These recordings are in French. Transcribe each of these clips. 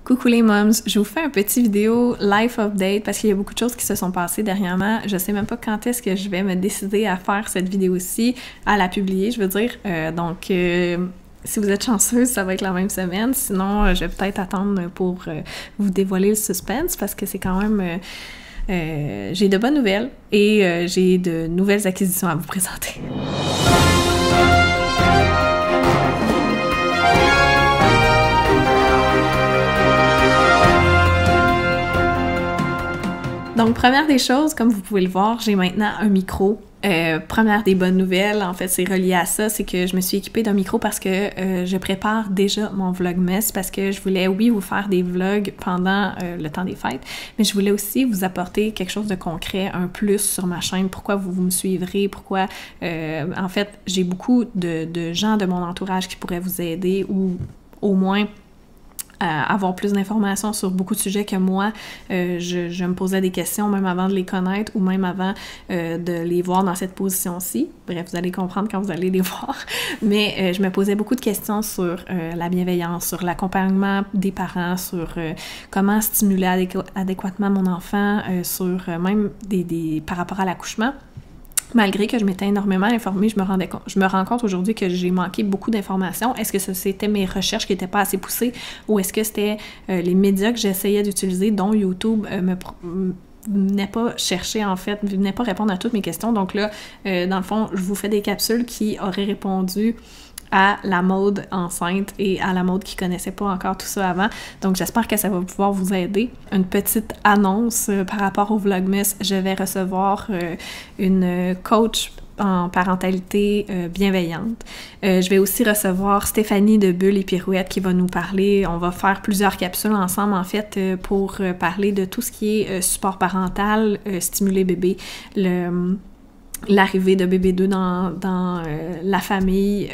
Coucou les moms, je vous fais un petit vidéo life update parce qu'il y a beaucoup de choses qui se sont passées dernièrement. Je sais même pas quand est-ce que je vais me décider à faire cette vidéo-ci, à la publier, je veux dire. Si vous êtes chanceuse, ça va être la même semaine. Sinon, je vais peut-être attendre pour vous dévoiler le suspense parce que c'est quand même... j'ai de bonnes nouvelles et j'ai de nouvelles acquisitions à vous présenter. Donc, première des choses, comme vous pouvez le voir, j'ai maintenant un micro. Première des bonnes nouvelles, en fait, c'est relié à ça, c'est que je me suis équipée d'un micro parce que je prépare déjà mon vlogmas parce que je voulais, oui, vous faire des vlogs pendant le temps des fêtes, mais je voulais aussi vous apporter quelque chose de concret, un plus sur ma chaîne, pourquoi vous me suivrez, pourquoi, en fait, j'ai beaucoup de gens de mon entourage qui pourraient vous aider ou au moins avoir plus d'informations sur beaucoup de sujets que moi, je me posais des questions même avant de les connaître ou même avant de les voir dans cette position-ci. Bref, vous allez comprendre quand vous allez les voir. Mais je me posais beaucoup de questions sur la bienveillance, sur l'accompagnement des parents, sur comment stimuler adéquatement mon enfant, sur même par rapport à l'accouchement. Malgré que je m'étais énormément informée, je me rends compte aujourd'hui que j'ai manqué beaucoup d'informations. Est-ce que c'était mes recherches qui n'étaient pas assez poussées ou est-ce que c'était les médias que j'essayais d'utiliser, dont YouTube, venait pas chercher, en fait, venait pas répondre à toutes mes questions. Donc là, dans le fond, je vous fais des capsules qui auraient répondu à la mode enceinte et à la mode qui connaissait pas encore tout ça avant. Donc j'espère que ça va pouvoir vous aider. Une petite annonce par rapport au vlogmas, je vais recevoir une coach en parentalité bienveillante. Je vais aussi recevoir Stéphanie de Bulles et Pirouettes qui va nous parler. On va faire plusieurs capsules ensemble, en fait, pour parler de tout ce qui est support parental, stimuler bébé, l'arrivée de bébé 2 dans la famille,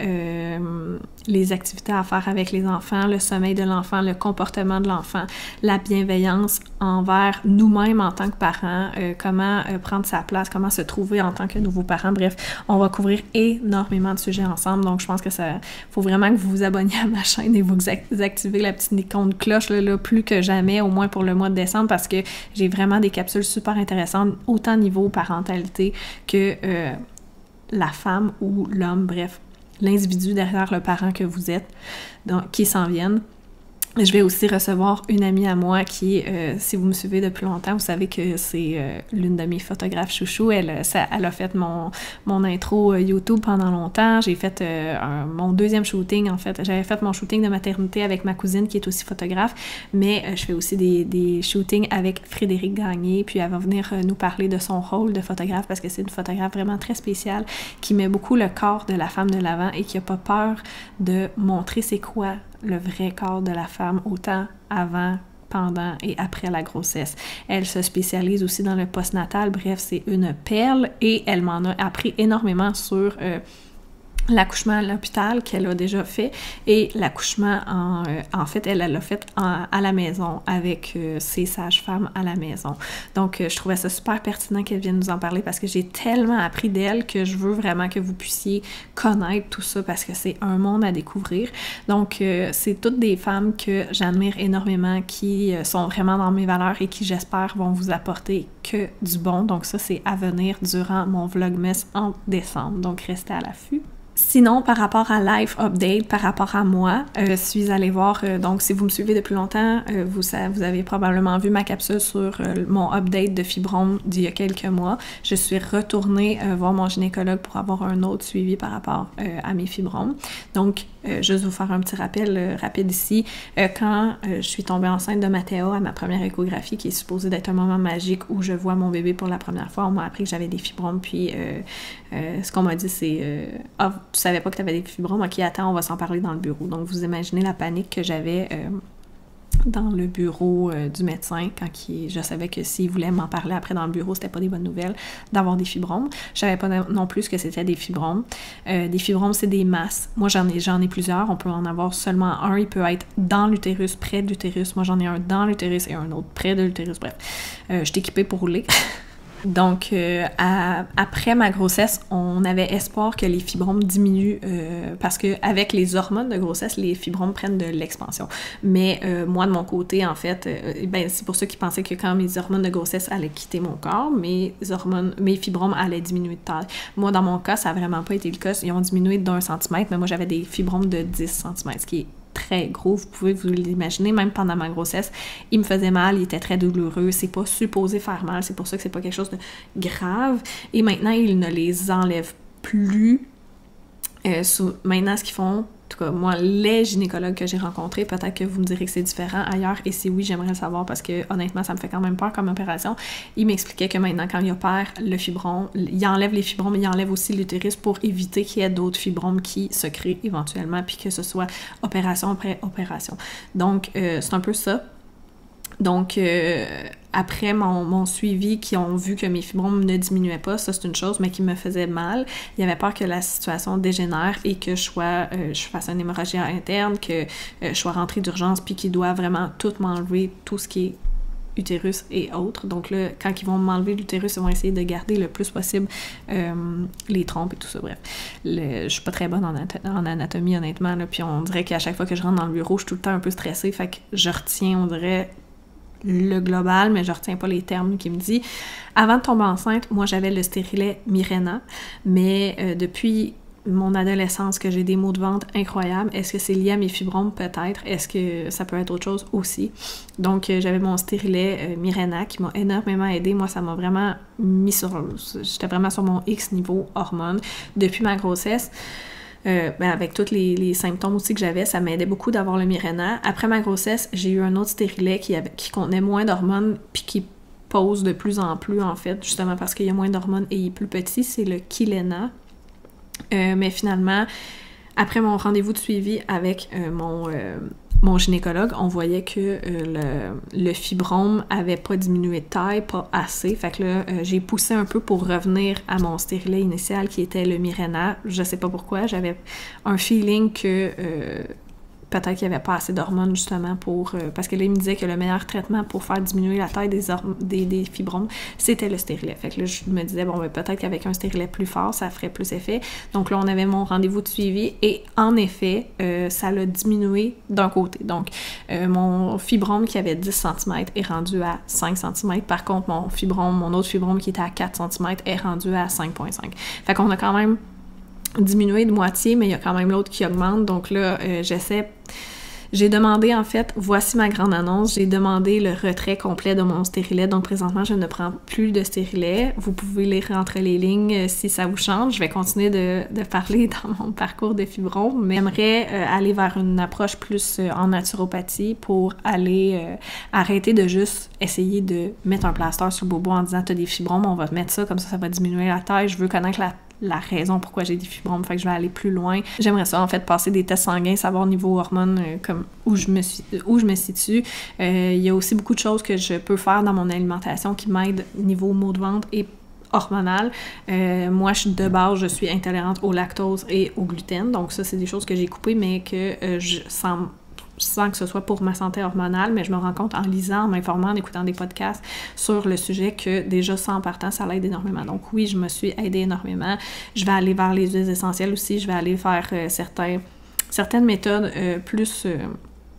les activités à faire avec les enfants, le sommeil de l'enfant, le comportement de l'enfant, la bienveillance envers nous-mêmes en tant que parents, comment prendre sa place, comment se trouver en tant que nouveaux parents. Bref, on va couvrir énormément de sujets ensemble, donc je pense que ça faut vraiment que vous vous abonniez à ma chaîne et vous activez la petite icône de cloche là, plus que jamais, au moins pour le mois de décembre, parce que j'ai vraiment des capsules super intéressantes, autant niveau parentalité que la femme ou l'homme, bref, l'individu derrière le parent que vous êtes, donc, qui s'en viennent. Je vais aussi recevoir une amie à moi qui, si vous me suivez depuis longtemps, vous savez que c'est l'une de mes photographes chouchou. Elle a fait mon intro YouTube pendant longtemps. J'ai fait mon deuxième shooting, en fait. J'avais fait mon shooting de maternité avec ma cousine qui est aussi photographe, mais je fais aussi des shootings avec Frédéric Gagné, puis elle va venir nous parler de son rôle de photographe parce que c'est une photographe vraiment très spéciale qui met beaucoup le corps de la femme de l'avant et qui n'a pas peur de montrer c'est quoi le vrai corps de la femme, autant avant, pendant et après la grossesse. Elle se spécialise aussi dans le postnatal, bref, c'est une perle et elle m'en a appris énormément sur l'accouchement à l'hôpital qu'elle a déjà fait et l'accouchement en fait, elle l'a fait à la maison avec ses sages-femmes à la maison. Donc, je trouvais ça super pertinent qu'elle vienne nous en parler parce que j'ai tellement appris d'elle que je veux vraiment que vous puissiez connaître tout ça parce que c'est un monde à découvrir. Donc, c'est toutes des femmes que j'admire énormément qui sont vraiment dans mes valeurs et qui, j'espère, vont vous apporter que du bon. Donc, ça, c'est à venir durant mon vlogmas en décembre. Donc, restez à l'affût. Sinon, par rapport à Life Update, par rapport à moi, je suis allée voir, donc si vous me suivez depuis longtemps, vous avez probablement vu ma capsule sur mon update de fibrome d'il y a quelques mois. Je suis retournée voir mon gynécologue pour avoir un autre suivi par rapport à mes fibromes. Donc, juste vous faire un petit rappel rapide ici. Quand je suis tombée enceinte de Mathéa à ma première échographie, qui est supposée d'être un moment magique où je vois mon bébé pour la première fois, on m'a appris que j'avais des fibromes, puis ce qu'on m'a dit, c'est « Ah, tu savais pas que tu avais des fibromes? Ok, attends, on va s'en parler dans le bureau. » Donc, vous imaginez la panique que j'avais dans le bureau du médecin quand je savais que s'il voulait m'en parler après dans le bureau, c'était pas des bonnes nouvelles d'avoir des fibromes. Je savais pas non plus que c'était des fibromes. Des fibromes, c'est des masses. Moi, j'en ai plusieurs. On peut en avoir seulement un. Il peut être dans l'utérus, près de l'utérus. Moi, j'en ai un dans l'utérus et un autre près de l'utérus. Bref, je suis équipée pour rouler. Donc, après ma grossesse, on avait espoir que les fibromes diminuent parce qu'avec les hormones de grossesse, les fibromes prennent de l'expansion. Mais moi, de mon côté, en fait, c'est pour ceux qui pensaient que quand mes hormones de grossesse allaient quitter mon corps, mes fibromes allaient diminuer de taille. Moi, dans mon cas, ça n'a vraiment pas été le cas. Ils ont diminué d'1 centimètre, mais moi, j'avais des fibromes de 10 cm, ce qui est très gros, vous pouvez vous l'imaginer, même pendant ma grossesse, il me faisait mal, il était très douloureux, c'est pas supposé faire mal, c'est pour ça que c'est pas quelque chose de grave, et maintenant, ils ne les enlèvent plus. Maintenant, ce qu'ils font, en tout cas, moi, les gynécologues que j'ai rencontrés, peut-être que vous me direz que c'est différent ailleurs, et si oui, j'aimerais le savoir parce que, honnêtement, ça me fait quand même peur comme opération. Ils m'expliquaient que maintenant, quand ils opèrent le fibrome, ils enlèvent les fibromes, mais ils enlèvent aussi l'utérus pour éviter qu'il y ait d'autres fibromes qui se créent éventuellement, puis que ce soit opération après opération. Donc, c'est un peu ça. Donc, après mon suivi, qui ont vu que mes fibromes ne diminuaient pas, ça c'est une chose, mais qui me faisait mal. Il y avait peur que la situation dégénère et que je fasse une hémorragie interne, que je sois rentrée d'urgence, puis qu'ils doivent vraiment tout m'enlever, tout ce qui est utérus et autres. Donc là, quand ils vont m'enlever l'utérus, ils vont essayer de garder le plus possible les trompes et tout ça. Bref, je suis pas très bonne en anatomie, honnêtement, là, puis on dirait qu'à chaque fois que je rentre dans le bureau, je suis tout le temps un peu stressée, fait que je retiens, on dirait, le global, mais je retiens pas les termes qu'il me dit. Avant de tomber enceinte, moi, j'avais le stérilet Mirena, mais depuis mon adolescence que j'ai des maux de ventre incroyables. Est-ce que c'est lié à mes fibromes? Peut-être. Est-ce que ça peut être autre chose aussi? Donc, j'avais mon stérilet Mirena qui m'a énormément aidée. Moi, ça m'a vraiment j'étais vraiment sur mon X niveau hormones depuis ma grossesse. Avec tous les symptômes aussi que j'avais, ça m'aidait beaucoup d'avoir le Mirena. Après ma grossesse, j'ai eu un autre stérilet qui contenait moins d'hormones puis qui pose de plus en plus, en fait, justement parce qu'il y a moins d'hormones et il est plus petit, c'est le Kilena. Mais finalement, après mon rendez-vous de suivi avec mon gynécologue, on voyait que le fibrome avait pas diminué de taille, pas assez. Fait que là, j'ai poussé un peu pour revenir à mon stérilet initial qui était le Mirena. Je sais pas pourquoi, j'avais un feeling que peut-être qu'il n'y avait pas assez d'hormones justement pour... parce que là, il me disait que le meilleur traitement pour faire diminuer la taille des fibromes, c'était le stérilet. Fait que là, je me disais, bon, peut-être qu'avec un stérilet plus fort, ça ferait plus effet. Donc là, on avait mon rendez-vous de suivi et en effet, ça l'a diminué d'un côté. Donc, mon fibrome qui avait 10 cm est rendu à 5 cm. Par contre, mon autre fibrome qui était à 4 cm est rendu à 5,5. Fait qu'on a quand même diminué de moitié, mais il y a quand même l'autre qui augmente. Donc là, j'ai demandé, en fait, voici ma grande annonce, j'ai demandé le retrait complet de mon stérilet. Donc présentement, je ne prends plus de stérilet. Vous pouvez lire entre les lignes si ça vous change. Je vais continuer de parler dans mon parcours de fibrome, mais j'aimerais aller vers une approche plus en naturopathie pour aller arrêter de juste essayer de mettre un plaster sur le bobo en disant « t'as des fibromes, on va te mettre ça, comme ça va diminuer la taille. » Je veux connaître la raison pourquoi j'ai des fibromes, fait que je vais aller plus loin. J'aimerais ça, en fait, passer des tests sanguins, savoir niveau hormones, comme où je me situe. Il y a aussi beaucoup de choses que je peux faire dans mon alimentation qui m'aident niveau maux de ventre et hormonal. Moi, de base, je suis intolérante au lactose et au gluten, donc ça, c'est des choses que j'ai coupées, mais que sans que ce soit pour ma santé hormonale, mais je me rends compte en lisant, en m'informant, en écoutant des podcasts sur le sujet que déjà ça en partant, ça l'aide énormément. Donc oui, je me suis aidée énormément. Je vais aller vers les huiles essentielles aussi. Je vais aller faire certaines méthodes plus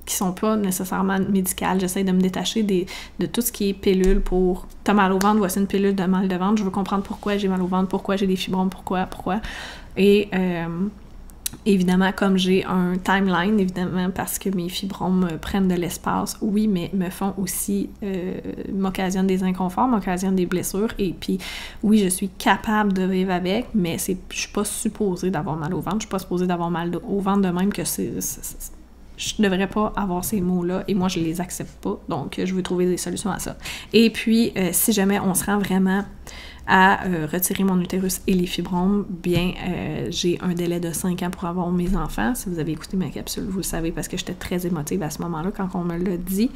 qui sont pas nécessairement médicales. J'essaie de me détacher de tout ce qui est pilule pour « t'as mal au ventre, voici une pilule de mal de ventre. Je veux comprendre pourquoi j'ai mal au ventre, pourquoi j'ai des fibromes, pourquoi. » Et évidemment, comme j'ai un timeline, évidemment, parce que mes fibromes prennent de l'espace, oui, mais me font aussi, m'occasionnent des inconforts, m'occasionnent des blessures, et puis, oui, je suis capable de vivre avec, mais je suis pas supposée d'avoir mal au ventre, je suis pas supposée d'avoir mal au ventre de même que je devrais pas avoir ces mots-là, et moi, je les accepte pas, donc je veux trouver des solutions à ça. Et puis, si jamais on se rend vraiment à retirer mon utérus et les fibromes, bien, j'ai un délai de 5 ans pour avoir mes enfants. Si vous avez écouté ma capsule, vous le savez, parce que j'étais très émotive à ce moment-là quand on me l'a dit.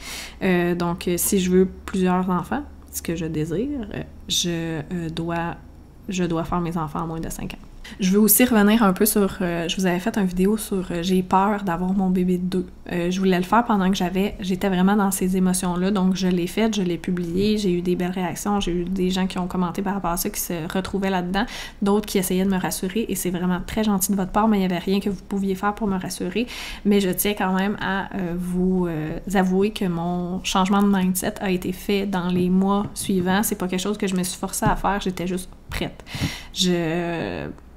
Donc, si je veux plusieurs enfants, ce que je désire, je dois faire mes enfants en moins de 5 ans. Je veux aussi revenir un peu sur... je vous avais fait une vidéo sur j'ai peur d'avoir mon bébé de 2. Je voulais le faire pendant que j'étais vraiment dans ces émotions-là, donc je l'ai fait, je l'ai publié, j'ai eu des belles réactions, j'ai eu des gens qui ont commenté par rapport à ça, qui se retrouvaient là-dedans, d'autres qui essayaient de me rassurer, et c'est vraiment très gentil de votre part, mais il n'y avait rien que vous pouviez faire pour me rassurer. Mais je tiens quand même à vous avouer que mon changement de mindset a été fait dans les mois suivants. C'est pas quelque chose que je me suis forcée à faire, j'étais juste prête.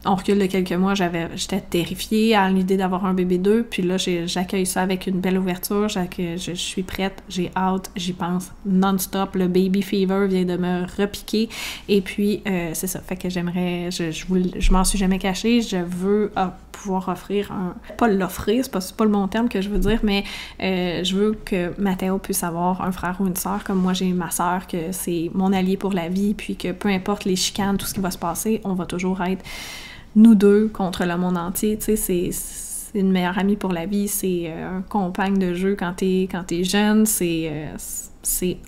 On recule de quelques mois, j'étais terrifiée à l'idée d'avoir un bébé 2, puis là, j'accueille ça avec une belle ouverture, je suis prête, j'ai hâte, j'y pense non-stop, le baby fever vient de me repiquer, et puis c'est ça, fait que j'aimerais, je m'en suis jamais cachée, je veux pouvoir offrir pas l'offrir, c'est pas le bon terme que je veux dire, mais je veux que Mathéo puisse avoir un frère ou une sœur, comme moi j'ai ma sœur, que c'est mon allié pour la vie, puis que peu importe les chicanes, tout ce qui va se passer, on va toujours être nous deux contre le monde entier, tu sais, c'est une meilleure amie pour la vie, c'est un compagne de jeu quand t'es jeune, c'est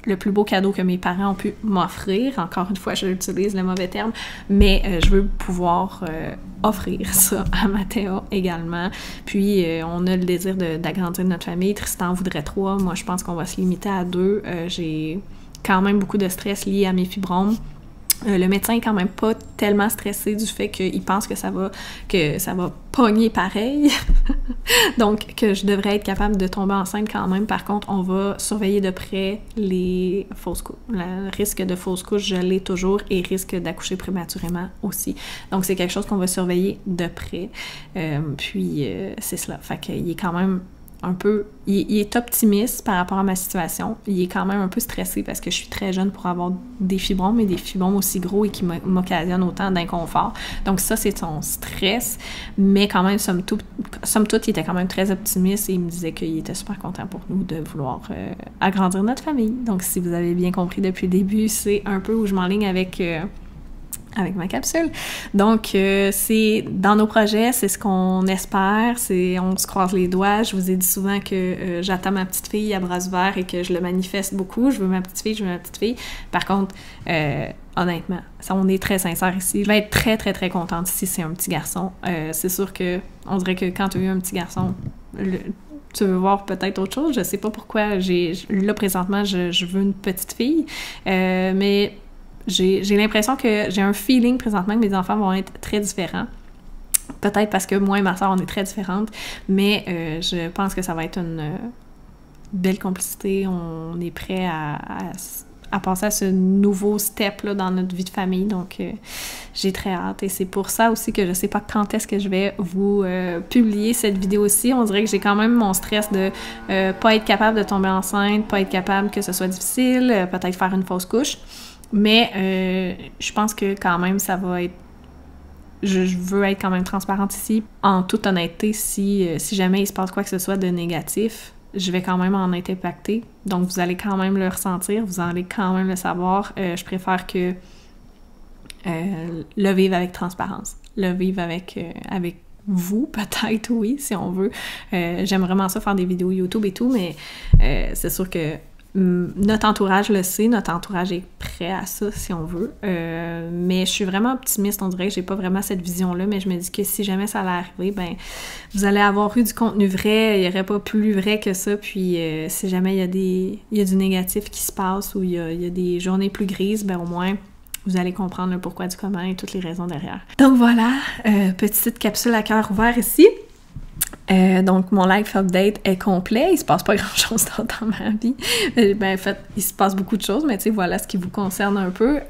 le plus beau cadeau que mes parents ont pu m'offrir. Encore une fois, j'utilise le mauvais terme, mais je veux pouvoir offrir ça à Mathéo également. Puis, on a le désir d'agrandir notre famille. Tristan voudrait 3. Moi, je pense qu'on va se limiter à 2. J'ai quand même beaucoup de stress lié à mes fibromes. Le médecin est quand même pas tellement stressé du fait qu'il pense que ça va pogner pareil. Donc, que je devrais être capable de tomber enceinte quand même. Par contre, on va surveiller de près les fausses couches. Le risque de fausse couche, je l'ai toujours, et risque d'accoucher prématurément aussi. Donc, c'est quelque chose qu'on va surveiller de près. Puis, c'est cela. Fait qu'il est quand même un peu... Il est optimiste par rapport à ma situation. Il est quand même un peu stressé parce que je suis très jeune pour avoir des fibromes, mais des fibromes aussi gros et qui m'occasionnent autant d'inconfort. Donc ça, c'est son stress. Mais quand même, somme toute, il était quand même très optimiste et il me disait qu'il était super content pour nous de vouloir agrandir notre famille. Donc si vous avez bien compris depuis le début, c'est un peu où je m'enligne avec ma capsule. Donc, c'est dans nos projets, c'est ce qu'on espère, on se croise les doigts. Je vous ai dit souvent que j'attends ma petite fille à bras ouverts et que je le manifeste beaucoup. Je veux ma petite fille. Par contre, honnêtement, on est très sincère ici. Je vais être très, très, très contente si c'est un petit garçon. C'est sûr que on dirait que quand tu as eu un petit garçon, tu veux voir peut-être autre chose. Je sais pas pourquoi. Là, présentement, je veux une petite fille. Mais j'ai l'impression que j'ai un feeling présentement que mes enfants vont être très différents. Peut-être parce que moi et ma soeur, on est très différentes, mais je pense que ça va être une belle complicité. On est prêt à passer à ce nouveau step-là dans notre vie de famille, donc j'ai très hâte. Et c'est pour ça aussi que je sais pas quand est-ce que je vais vous publier cette vidéo-ci. On dirait que j'ai quand même mon stress de pas être capable de tomber enceinte, pas être capable que ce soit difficile, peut-être faire une fausse couche. Mais je pense que quand même, ça va être... Je veux être quand même transparente ici. En toute honnêteté, si jamais il se passe quoi que ce soit de négatif, je vais quand même en être impactée. Donc, vous allez quand même le ressentir, vous allez quand même le savoir. Je préfère que le vivre avec transparence. Le vivre avec vous, peut-être, oui, si on veut. J'aime vraiment ça, faire des vidéos YouTube et tout, mais c'est sûr que notre entourage le sait, notre entourage est prêt à ça, si on veut. Mais je suis vraiment optimiste, on dirait que j'ai pas vraiment cette vision-là, mais je me dis que si jamais ça allait arriver, ben vous allez avoir eu du contenu vrai, il y aurait pas plus vrai que ça, puis si jamais il y a du négatif qui se passe ou il y a des journées plus grises, ben au moins vous allez comprendre le pourquoi du comment et toutes les raisons derrière. Donc voilà, petite capsule à cœur ouvert ici. Donc, mon life update est complet. Il se passe pas grand-chose dans ma vie. Ben, en fait, il se passe beaucoup de choses, mais tu sais, voilà ce qui vous concerne un peu.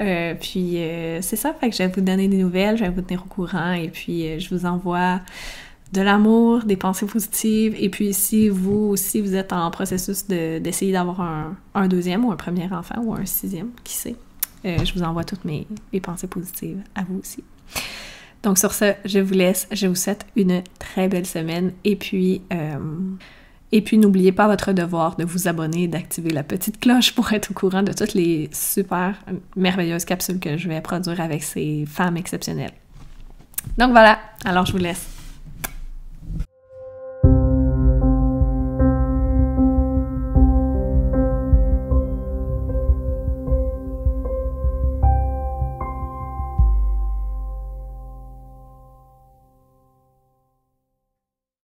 Puis, c'est ça. Fait que je vais vous donner des nouvelles, je vais vous tenir au courant. Et puis, je vous envoie de l'amour, des pensées positives. Et puis, si vous aussi, vous êtes en processus d'essayer d'avoir un deuxième ou un premier enfant ou un 6e, qui sait, je vous envoie toutes mes pensées positives à vous aussi. Donc sur ce, je vous laisse, je vous souhaite une très belle semaine et puis n'oubliez pas votre devoir de vous abonner et d'activer la petite cloche pour être au courant de toutes les super merveilleuses capsules que je vais produire avec ces femmes exceptionnelles. Donc voilà, alors je vous laisse.